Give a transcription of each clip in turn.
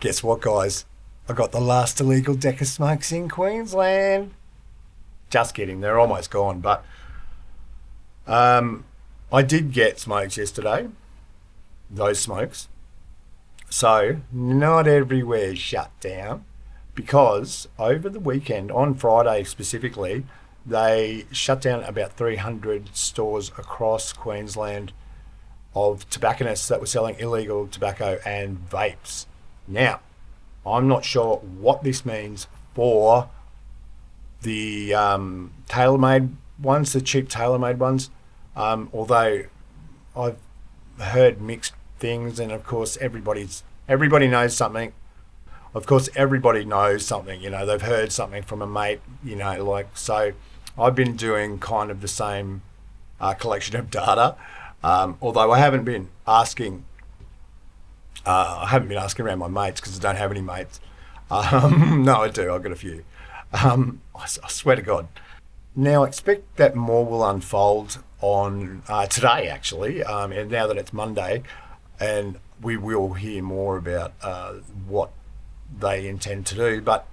Guess what, guys? I got the last illegal deck of smokes in Queensland. Just kidding, they're almost gone. But I did get smokes yesterday, those smokes. So, not everywhere shut down because over the weekend, on Friday specifically, they shut down about 300 stores across Queensland of tobacconists that were selling illegal tobacco and vapes. Now, I'm not sure what this means for the tailor-made ones, the cheap tailor-made ones, although I've heard mixed things, and of course everybody knows something. Of course, everybody knows something. They've heard something from a mate. So. I've been doing kind of the same collection of data, although I haven't been asking. Around my mates because I don't have any mates. No, I do. I've got a few. I swear to God. Now, expect that more will unfold on today, actually, and now that it's Monday, and we will hear more about what they intend to do. But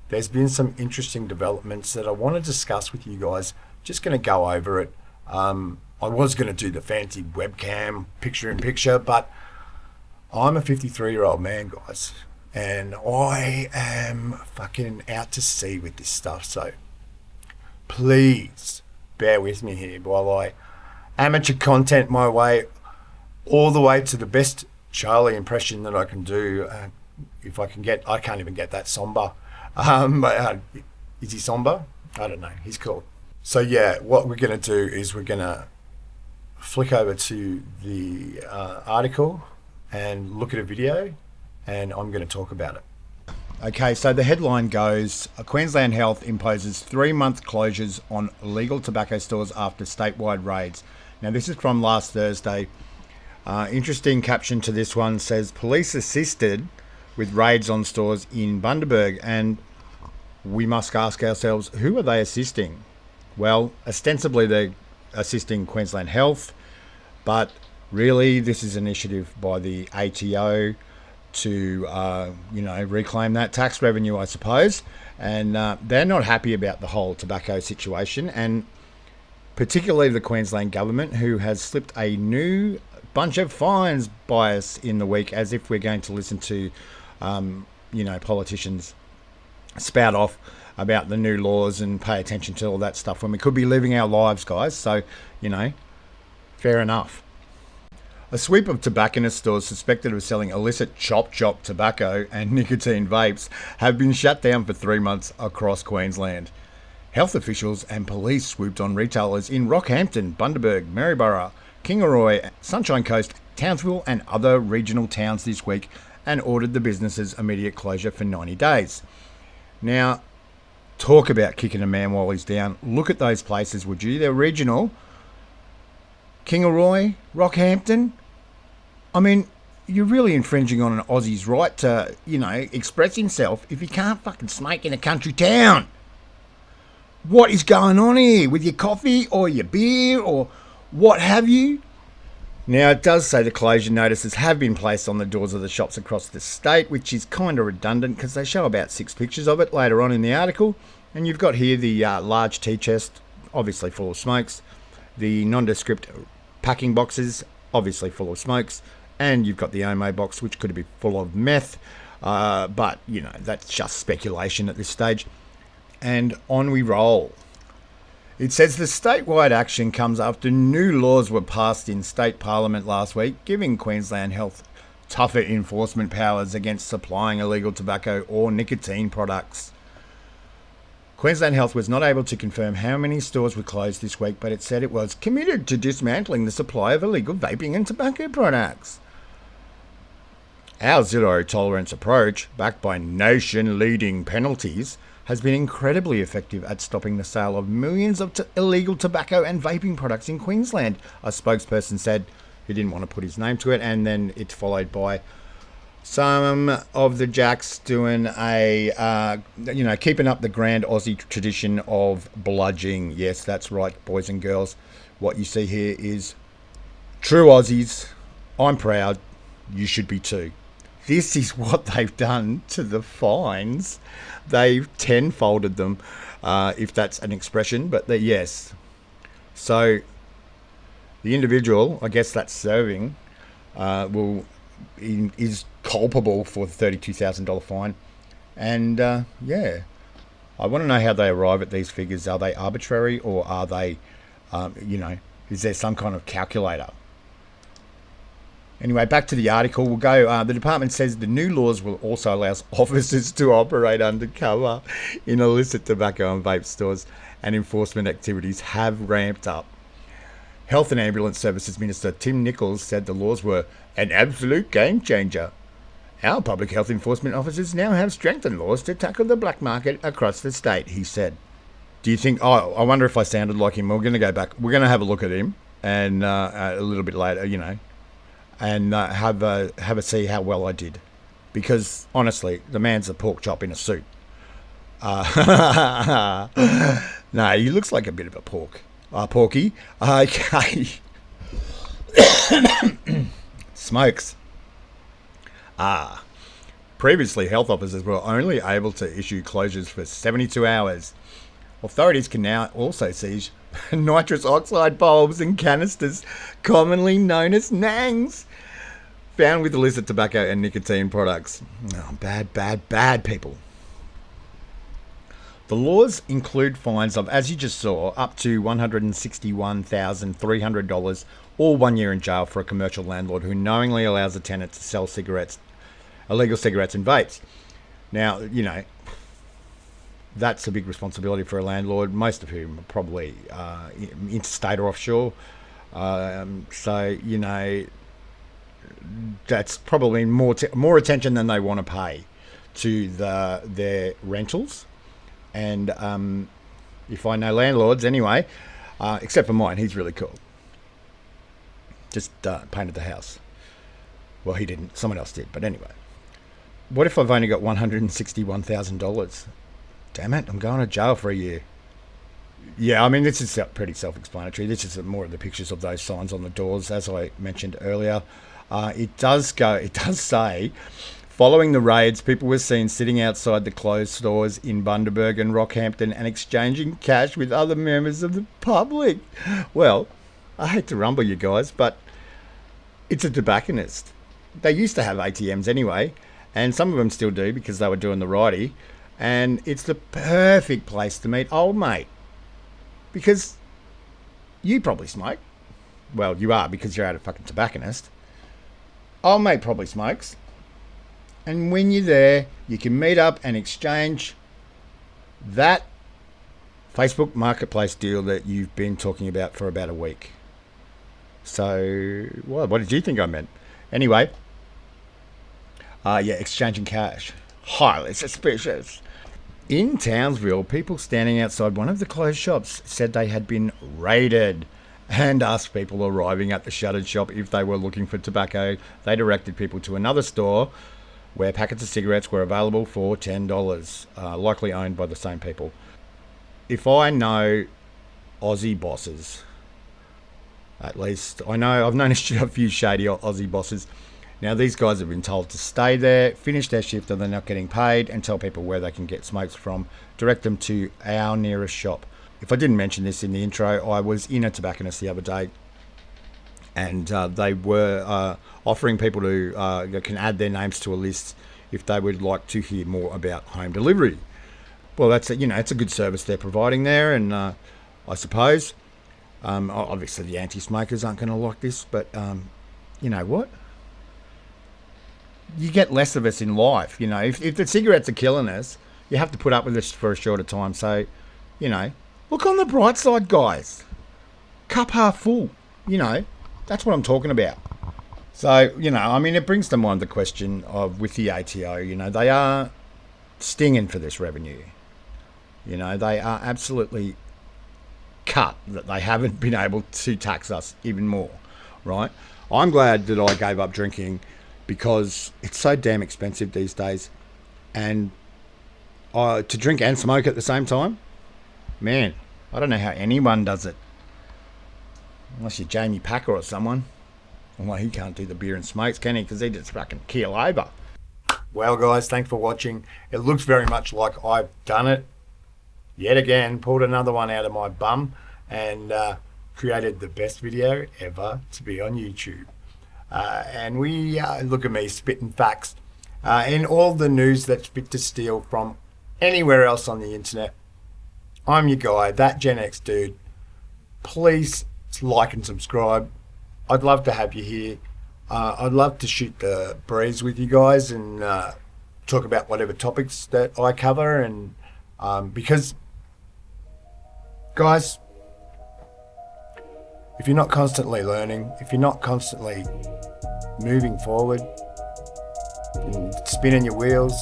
there's been some interesting developments that I want to discuss with you guys. Just going to go over it. I was going to do the fancy webcam picture-in-picture, but I'm a 53-year-old man, guys, and I am fucking out to sea with this stuff. So please bear with me here while I amateur content my way all the way to the best Charlie impression that I can do. If I can get, I can't even get that somber. Is he somber? I don't know. He's cool. So yeah, what we're going to do is we're going to flick over to the article and look at a video, and I'm going to talk about it. Okay, so the headline goes, Queensland Health imposes 3-month closures on illegal tobacco stores after statewide raids. Now, this is from last Thursday. Interesting caption to this one says, police assisted with raids on stores in Bundaberg, and we must ask ourselves, who are they assisting? Well, ostensibly they're assisting Queensland Health, but really this is an initiative by the ATO to, reclaim that tax revenue, I suppose. And they're not happy about the whole tobacco situation, and particularly the Queensland government, who has slipped a new bunch of fines by us in the week, as if we're going to listen to, politicians spout off about the new laws and pay attention to all that stuff when we could be living our lives, guys. So, fair enough. A sweep of tobacconist stores suspected of selling illicit chop tobacco and nicotine vapes have been shut down for 3 months across Queensland. Health officials and police swooped on retailers in Rockhampton, Bundaberg, Maryborough, Kingaroy, Sunshine Coast, Townsville and other regional towns this week and ordered the businesses' immediate closure for 90 days. Now, talk about kicking a man while he's down. Look at those places, would you? They're regional. Kingaroy, Rockhampton. I mean, you're really infringing on an Aussie's right to, express himself if he can't fucking smoke in a country town. What is going on here with your coffee or your beer or what have you? Now, it does say the closure notices have been placed on the doors of the shops across the state, which is kind of redundant because they show about 6 pictures of it later on in the article. And you've got here the large tea chest, obviously full of smokes, the nondescript packing boxes, obviously full of smokes, and you've got the Awww box, which could be full of meth, but, that's just speculation at this stage. And on we roll. It says the statewide action comes after new laws were passed in state parliament last week, giving Queensland Health tougher enforcement powers against supplying illegal tobacco or nicotine products. Queensland Health was not able to confirm how many stores were closed this week, but it said it was committed to dismantling the supply of illegal vaping and tobacco products. Our zero-tolerance approach, backed by nation-leading penalties, has been incredibly effective at stopping the sale of millions of illegal tobacco and vaping products in Queensland, a spokesperson said, who didn't want to put his name to it, and then it's followed by some of the jacks doing keeping up the grand Aussie tradition of bludging. Yes, that's right, boys and girls. What you see here is true Aussies. I'm proud. You should be too. this is what they've done to the fines. They've tenfolded them, if that's an expression, but yes. So the individual, I guess that's serving, is culpable for the $32,000 fine. And yeah, I want to know how they arrive at these figures. Are they arbitrary, or are they, is there some kind of calculator? Anyway, back to the article. We'll go. The department says the new laws will also allow officers to operate undercover in illicit tobacco and vape stores, and enforcement activities have ramped up. Health and Ambulance Services Minister Tim Nichols said the laws were an absolute game changer. Our public health enforcement officers now have strengthened laws to tackle the black market across the state, he said. Do you think... Oh, I wonder if I sounded like him. We're going to go back. We're going to have a look at him, and a little bit later, and have a see how well I did. Because, honestly, the man's a pork chop in a suit. No, he looks like a bit of a porky. Okay. Smokes. Previously, health officers were only able to issue closures for 72 hours. Authorities can now also seize nitrous oxide bulbs and canisters, commonly known as nangs, found with illicit tobacco and nicotine products. Oh, bad people. The laws include fines of, as you just saw, up to $161,300 or 1 year in jail for a commercial landlord who knowingly allows a tenant to sell illegal cigarettes and vapes. Now, that's a big responsibility for a landlord, most of whom are probably interstate or offshore. That's probably more attention than they want to pay to their rentals. And if I know landlords anyway, except for mine, he's really cool. Just painted the house. Well, he didn't. Someone else did. But anyway. What if I've only got $161,000? Damn it, I'm going to jail for a year. Yeah, I mean, this is pretty self-explanatory. This is more of the pictures of those signs on the doors, as I mentioned earlier. It does say, following the raids, people were seen sitting outside the closed stores in Bundaberg and Rockhampton and exchanging cash with other members of the public. Well, I hate to rumble you guys, but it's a tobacconist. They used to have ATMs anyway, and some of them still do because they were doing the righty. And it's the perfect place to meet old mate. Because you probably smoke. Well, you are because you're a fucking tobacconist. Old mate probably smokes. And when you're there, you can meet up and exchange that Facebook Marketplace deal that you've been talking about for about a week. So, what did you think I meant? Anyway, exchanging cash. Highly suspicious. In Townsville, people standing outside one of the closed shops said they had been raided and asked people arriving at the shuttered shop if they were looking for tobacco. They directed people to another store where packets of cigarettes were available for $10, likely owned by the same people. If I know Aussie bosses, at least I've known a few shady Aussie bosses. Now, these guys have been told to stay there, finish their shift, and they're not getting paid, and tell people where they can get smokes from. Direct them to our nearest shop. If I didn't mention this in the intro, I was in a tobacconist the other day, and they were offering people to can add their names to a list if they would like to hear more about home delivery. Well, that's it's a good service they're providing there, and I suppose obviously the anti-smokers aren't going to like this, but you know what? You get less of us in life. If the cigarettes are killing us, you have to put up with this for a shorter time. So, look on the bright side, guys. Cup half full. That's what I'm talking about. So, it brings to mind the question of with the ATO, they are stinging for this revenue. They are absolutely cut that they haven't been able to tax us even more, right? I'm glad that I gave up drinking because it's so damn expensive these days. And to drink and smoke at the same time, man, I don't know how anyone does it. Unless you're Jamie Packer or someone. Well, he can't do the beer and smokes, can he? Because he just fucking keel over. Well, guys, thanks for watching. It looks very much like I've done it yet again, pulled another one out of my bum and created the best video ever to be on YouTube. And we look at me spitting facts in all the news that's fit to steal from anywhere else on the internet. I'm your guy, ThatGen-XDude. Please like and subscribe. I'd love to have you here. I'd love to shoot the breeze with you guys and talk about whatever topics that I cover. And because, guys, if you're not constantly learning, if you're not constantly moving forward and spinning your wheels,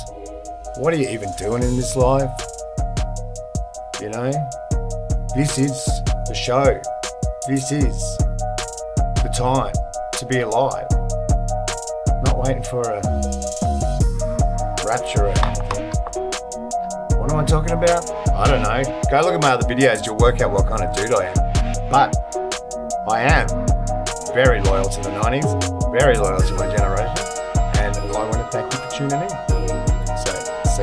what are you even doing in this life? You know, this is the show. This is the time to be alive. Not waiting for a rapture or anything. What am I talking about? I don't know. Go look at my other videos, you'll work out what kind of dude I am. But I am very loyal to the 90s, very loyal to my generation, and I want to thank you for tuning in. So,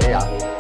see ya.